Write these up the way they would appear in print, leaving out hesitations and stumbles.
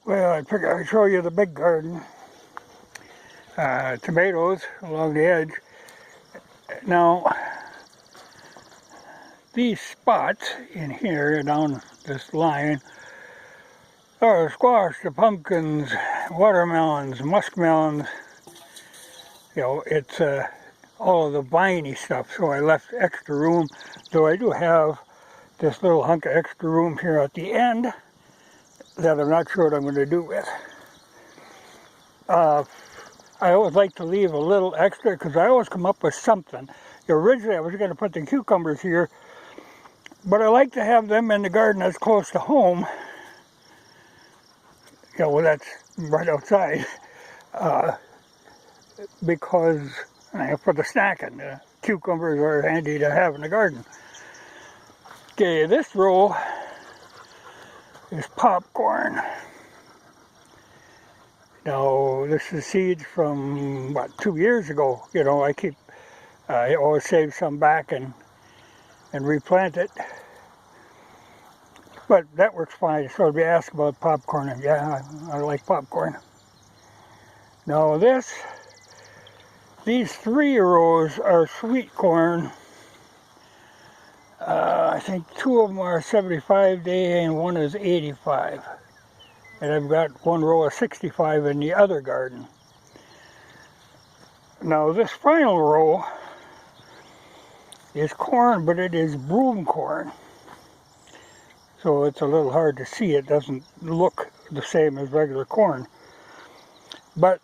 Well, I figured I'd show you the big garden. Tomatoes along the edge. Now, these spots in here down this line are squash, the pumpkins, watermelons, muskmelons. You know, it's all of the viney stuff, so I left extra room, though I do have this little hunk of extra room here at the end that I'm not sure what I'm going to do with. I always like to leave a little extra because I always come up with something. Originally I was going to put the cucumbers here, but I like to have them in the garden as close to home. You know, well, that's right outside, because for the snacking, the cucumbers are handy to have in the garden. Okay, this row is popcorn. Now, this is seeds from, 2 years ago. You know, I always save some back and replant it. But that works fine. So to be asked about popcorn, and yeah, I like popcorn. Now these 3 rows are sweet corn. I think 2 of them are 75 day and 1 is 85. And I've got 1 row of 65 in the other garden. Now this final row is corn, but it is broom corn. So it's a little hard to see. It doesn't look the same as regular corn. But,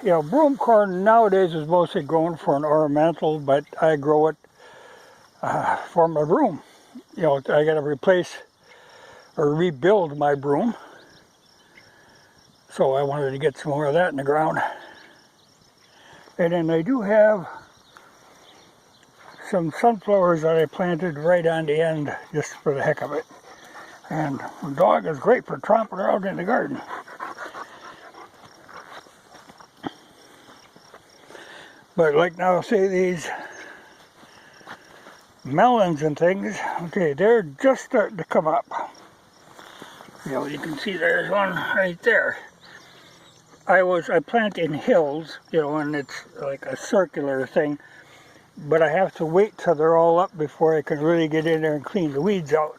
you know, broom corn nowadays is mostly grown for an ornamental, but I grow it for my broom. You know, I got to replace or rebuild my broom. So I wanted to get some more of that in the ground. And then I do have some sunflowers that I planted right on the end just for the heck of it. And the dog is great for tromping around in the garden. But like now, say these melons and things, okay, they're just starting to come up. You know, you can see there's one right there. I plant in hills, you know, and it's like a circular thing, but I have to wait till they're all up before I can really get in there and clean the weeds out.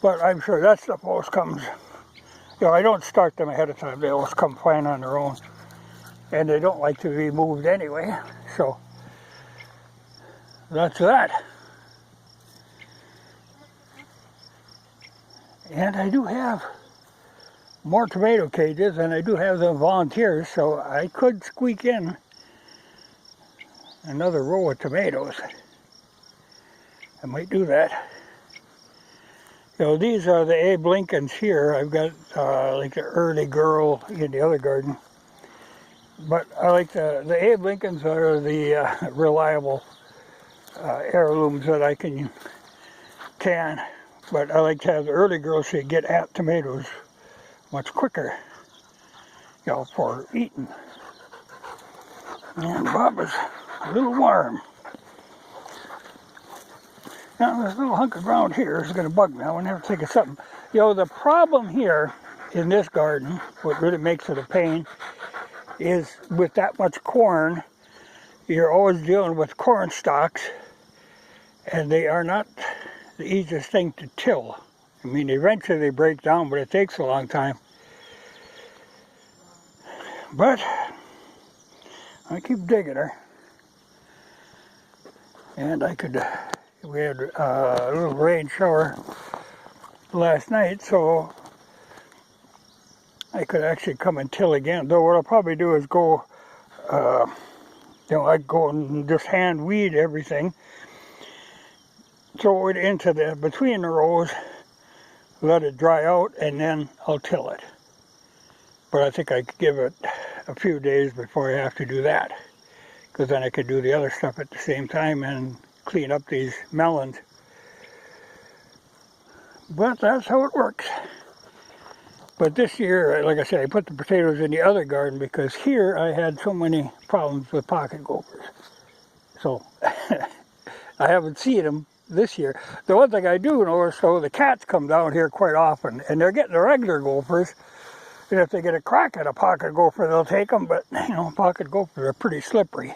But I'm sure that stuff always comes, you know, I don't start them ahead of time, they always come fine on their own. And they don't like to be moved anyway, so that's that. And I do have more tomato cages, and I do have them volunteers, so I could squeak in another row of tomatoes. I might do that. You know, these are the Abe Lincolns here. I've got like the early girl in the other garden. But I like the Abe Lincolns are the reliable heirlooms that I can. But I like to have the early girls so you get at tomatoes much quicker, you know, for eating. And Bob is a little warm. Now this little hunk of ground here is going to bug me. I want to have to think of something. You know, the problem here in this garden, what really makes it a pain, is with that much corn, you're always dealing with corn stalks, and they are not the easiest thing to till. I mean, eventually they break down, but it takes a long time. But I keep digging her. And we had a little rain shower last night, so I could actually come and till again. Though what I'll probably do is go, you know, I'd go and just hand weed everything, throw it into between the rows, let it dry out, and then I'll till it. But I think I could give it a few days before I have to do that, because then I could do the other stuff at the same time and clean up these melons. But that's how it works. But this year, like I said, I put the potatoes in the other garden because here I had so many problems with pocket gophers. So I haven't seen them this year. The one thing I do notice, though, the cats come down here quite often, and they're getting the regular gophers. And if they get a crack at a pocket gopher, they'll take them, but, you know, pocket gophers are pretty slippery.